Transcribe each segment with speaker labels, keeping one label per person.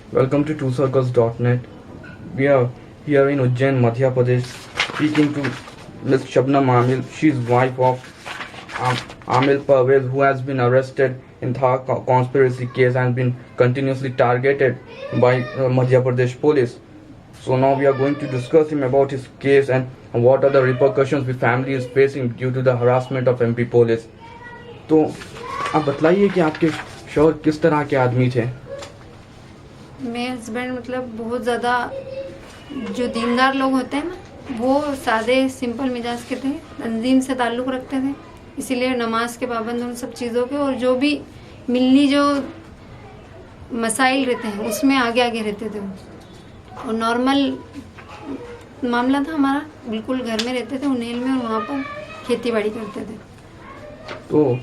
Speaker 1: Welcome to twocircles.net. We are here in Ujjain, Madhya Pradesh, speaking to Ms. Shabnam Amil. She is wife of Amil Pervez, who has been arrested in Thar conspiracy case and been continuously targeted by Madhya Pradesh police. So now we are going to discuss him about his case and what are the repercussions the family is facing due to the harassment of MP police. तो आप बतलाइए कि आपके शौहर किस तरह के आदमी थे?
Speaker 2: मेरे हस्बैंड मतलब बहुत ज़्यादा जो दीनदार लोग होते हैं ना, वो सादे सिंपल मिजाज के थे, तंजीम से ताल्लुक़ रखते थे, इसीलिए नमाज के पाबंद उन सब चीज़ों के, और जो भी मिलनी जो मसाइल रहते हैं उसमें आगे आगे रहते थे वो। और नॉर्मल मामला था हमारा, बिल्कुल घर में रहते थे उन्हेल में, और वहाँ पर खेती बाड़ी करते थे।
Speaker 1: तो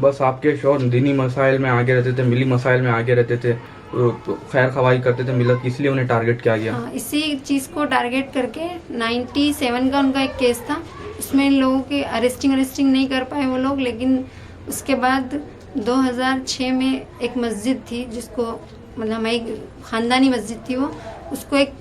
Speaker 1: बस आपके शौहर दीनी मसाइल में आगे रहते थे, मिली मसाइल में आगे रहते थे, तो खैर खवाई करते थे मिलत, इसलिए उन्हें टारगेट किया गया।
Speaker 2: हाँ, इसी चीज़ को टारगेट करके 97 का उनका एक केस था, उसमें इन लोगों के अरेस्टिंग नहीं कर पाए वो लोग। लेकिन उसके बाद 2006 में एक मस्जिद थी जिसको मतलब हमारी ख़ानदानी मस्जिद थी वो, उसको एक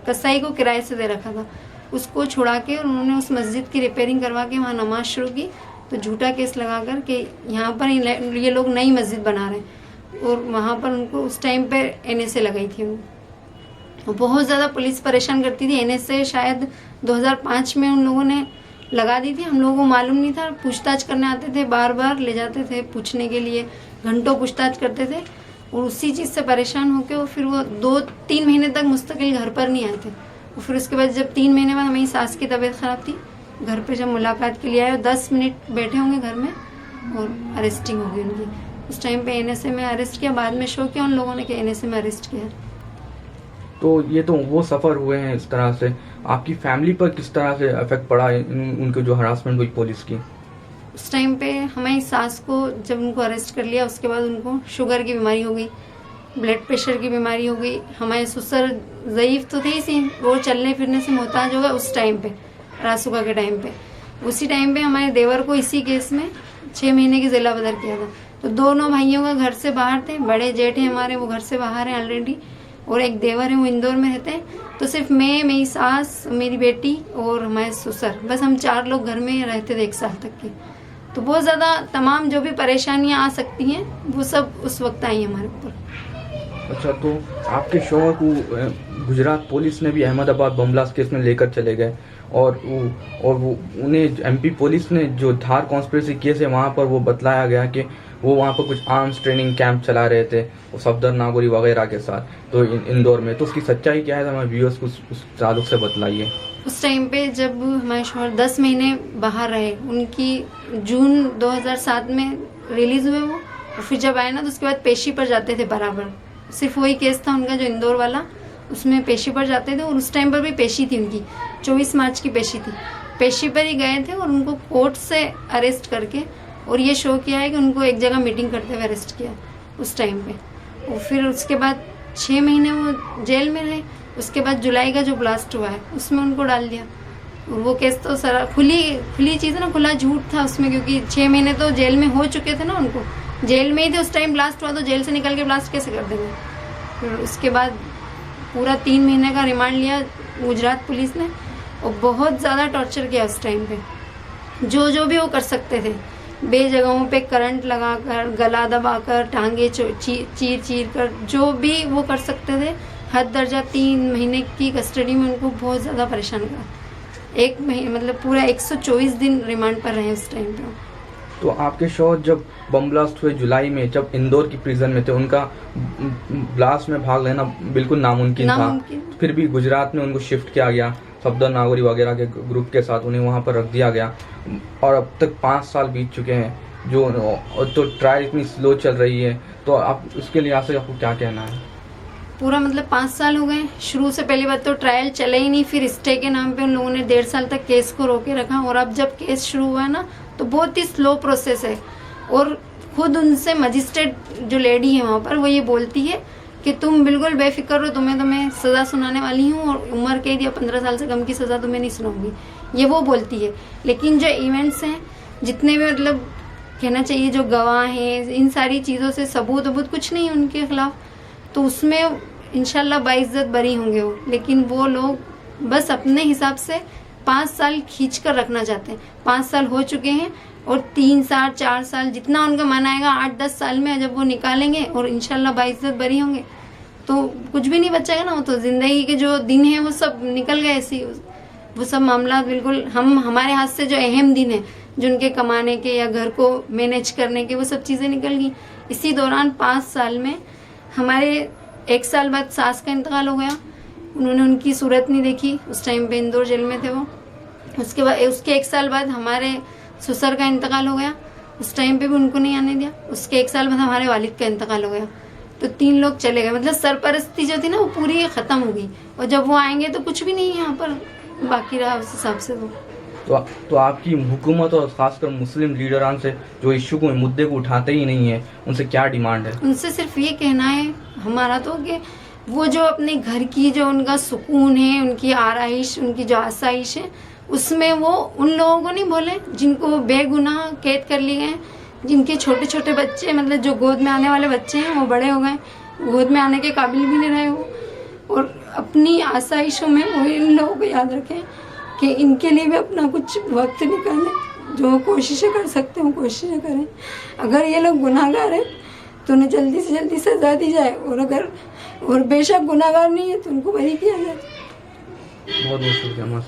Speaker 2: कसाई को किराए से दे रखा था, उसको छुड़ा के और उन्होंने उस मस्जिद की रिपेयरिंग करवा के वहाँ नमाज शुरू की। तो झूठा केस लगा कर कि यहाँ पर ये लोग नई मस्जिद बना रहे हैं, और वहाँ पर उनको उस टाइम पे NSA लगाई थी उनको। बहुत ज़्यादा पुलिस परेशान करती थी। NSA शायद 2005 में उन लोगों ने लगा दी थी, हम लोगों को मालूम नहीं था। पूछताछ करने आते थे, बार बार ले जाते थे पूछने के लिए, घंटों पूछताछ करते थे, और उसी चीज़ से परेशान होकर वो फिर वो 2-3 महीने तक मुस्तकिल घर पर नहीं आए थे। और फिर उसके बाद जब 3 महीने बाद हमारी सास की तबीयत ख़राब थी, घर पे जब मुलाकात के लिए आए, 10 मिनट बैठे होंगे घर में और अरेस्टिंग हो गई उनकी। उस टाइम पे NSA में अरेस्ट किया, बाद में शो किया उन लोगों ने कि NSA में अरेस्ट किया।
Speaker 1: तो ये तो वो सफ़र हुए हैं इस तरह से, आपकी फैमिली पर किस तरह से इफेक्ट पड़ा उनको जो हरासमेंट हुई पुलिस की?
Speaker 2: उस टाइम पे हमारी सास को जब उनको अरेस्ट कर लिया, उसके बाद उनको शुगर की बीमारी हो गई, ब्लड प्रेशर की बीमारी हो गई। हमारे ससुर ज़ईफ़ तो थे ही, वो चलने फिरने से मोहताज हो गए उस टाइम पे, रासुका के टाइम पे। उसी टाइम पे हमारे देवर को इसी केस में 6 महीने की जेला बदर किया था। तो दोनों भाइयों का घर से बाहर थे, बड़े जेठ हैं हमारे, वो घर से बाहर हैं ऑलरेडी, और एक देवर है वो इंदौर में रहते हैं। तो सिर्फ मैं, मेरी सास, मेरी बेटी और हमारे ससुर, बस हम 4 लोग घर में रहते थे 1 साल तक की। तो बहुत ज़्यादा तमाम जो भी परेशानियां आ सकती हैं वो सब उस वक्त आई हमारे ऊपर।
Speaker 1: अच्छा, तो आपके शौहर को गुजरात पुलिस ने भी अहमदाबाद बम ब्लास्ट केस में लेकर चले गए, और वो उन्हें MP पुलिस ने जो धार कॉन्स्पिरेसी केस है वहाँ पर वो बतलाया गया कि वो वहाँ पर कुछ आर्म्स ट्रेनिंग कैंप चला रहे थे वो सफदर नागौरी वगैरह के साथ, तो इंदौर में। तो उसकी सच्चाई क्या है, हमारे व्यूअर्स को उस ताल्लुक से बतलाइए।
Speaker 2: उस टाइम पे जब हमारे शौहर 10 महीने बाहर रहे, उनकी जून 2007 में रिलीज़ हुए वो, और फिर जब आए ना तो उसके बाद पेशी पर जाते थे बराबर। सिर्फ वही केस था उनका जो इंदौर वाला, उसमें पेशी पर जाते थे, और उस टाइम पर भी पेशी थी उनकी, 24 मार्च की पेशी थी। पेशी पर ही गए थे और उनको कोर्ट से अरेस्ट करके, और ये शो किया है कि उनको एक जगह मीटिंग करते हुए अरेस्ट किया उस टाइम पे। और फिर उसके बाद 6 महीने वो जेल में रहे। उसके बाद जुलाई का जो ब्लास्ट हुआ है उसमें उनको डाल दिया। और वो केस तो सारा खुली चीज़ है ना, खुला झूठ था उसमें, क्योंकि 6 महीने तो जेल में हो चुके थे ना, उनको जेल में ही थे उस टाइम ब्लास्ट हुआ, तो जेल से निकल के ब्लास्ट कैसे कर देंगे। फिर उसके बाद पूरा 3 महीने का रिमांड लिया गुजरात पुलिस ने, और बहुत ज़्यादा टॉर्चर किया उस टाइम पे, जो भी वो कर सकते थे, बेजगहों पे करंट लगाकर, गला दबाकर, टांगे चीर कर, जो भी वो कर सकते थे। हद दर्जा 3 महीने की कस्टडी में उनको बहुत ज़्यादा परेशान करा। 1 महीने मतलब पूरा 124 दिन रिमांड पर रहे उस टाइम पे।
Speaker 1: तो आपके शौहर जब बम ब्लास्ट हुए जुलाई में, जब इंदौर की प्रिजन में थे, उनका ब्लास्ट में भाग लेना बिल्कुल नामुमकिन था। फिर भी गुजरात में उनको शिफ्ट किया गया, सफदर नागौरी वगैरह के ग्रुप के साथ उन्हें वहाँ पर रख दिया गया, और अब तक 5 साल बीत चुके हैं, जो तो ट्रायल इतनी स्लो चल रही है। तो आप उसके लिहाज से आपको क्या कहना है?
Speaker 2: पूरा मतलब 5 साल हो गए। शुरू से पहली बात तो ट्रायल चले ही नहीं, फिर स्टे के नाम पे उन लोगों ने 1.5 साल तक केस को रोके रखा, और अब जब केस शुरू हुआ है ना तो बहुत ही स्लो प्रोसेस है। और खुद उनसे मजिस्ट्रेट जो लेडी है वहाँ पर, वो ये बोलती है कि तुम बिल्कुल बेफिक्र हो, तुम्हें तो मैं सज़ा सुनाने वाली हूँ, और उम्र कैद या 15 साल से कम की सज़ा तुम्हें नहीं सुनाऊंगी, ये वो बोलती है। लेकिन जो इवेंट्स हैं जितने भी मतलब कहना चाहिए जो गवाह हैं, इन सारी चीज़ों से सबूत कुछ नहीं है उनके खिलाफ। तो उसमें इंशाल्लाह बाइज्जत बरी होंगे वो। लेकिन वो लोग बस अपने हिसाब से 5 साल खींच कर रखना चाहते हैं। 5 साल हो चुके हैं और 3 साल 4 साल जितना उनका मन आएगा 8-10 साल में जब वो निकालेंगे और इंशाल्लाह बाइज्जत बरी होंगे तो कुछ भी नहीं बचेगा ना। वो तो जिंदगी के जो दिन है वो सब निकल गए ऐसी, वो सब मामला बिल्कुल हमारे हाथ से जो अहम दिन है जो उनके कमाने के या घर को मैनेज करने के वो सब चीज़ें निकल गई। इसी दौरान 5 साल में हमारे 1 साल बाद सास का इंतकाल हो गया। उन्होंने उनकी सूरत नहीं देखी, उस टाइम पे इंदौर जेल में थे वो। उसके 1 साल बाद हमारे ससुर का इंतकाल हो गया, उस टाइम पे भी उनको नहीं आने दिया। उसके 1 साल बाद हमारे वालिद का इंतकाल हो गया। तो 3 लोग चले गए, मतलब सरपरस्ती जो थी ना वो पूरी ख़त्म हो गई। और जब वो आएंगे तो कुछ भी नहीं है यहाँ पर बाकी रहा उस हिसाब से।
Speaker 1: तो आपकी हुकूमत और खासकर मुस्लिम लीडरान से जो इशू को मुद्दे को उठाते ही नहीं है, उनसे क्या डिमांड है?
Speaker 2: उनसे सिर्फ ये कहना है हमारा तो कि वो जो अपने घर की जो उनका सुकून है, उनकी आराइश, उनकी जो आसाइश है, उसमें वो उन लोगों को नहीं बोले जिनको बेगुनाह कैद कर लिए गए, जिनके छोटे छोटे बच्चे मतलब जो गोद में आने वाले बच्चे हैं वो बड़े हो गए, गोद में आने के काबिल भी नहीं रहे वो। और अपनी आसाइशों में वो इन लोगों को याद रखें कि इनके लिए भी अपना कुछ वक्त निकालें, जो कोशिशें कर सकते हैं वो कोशिशें करें। अगर ये लोग गुनाहगार हैं तो उन्हें जल्दी से जल्दी सजा दी जाए, और बेशक गुनाहगार नहीं है तो उनको बरी किया जाए।
Speaker 1: बहुत शुक्रिया।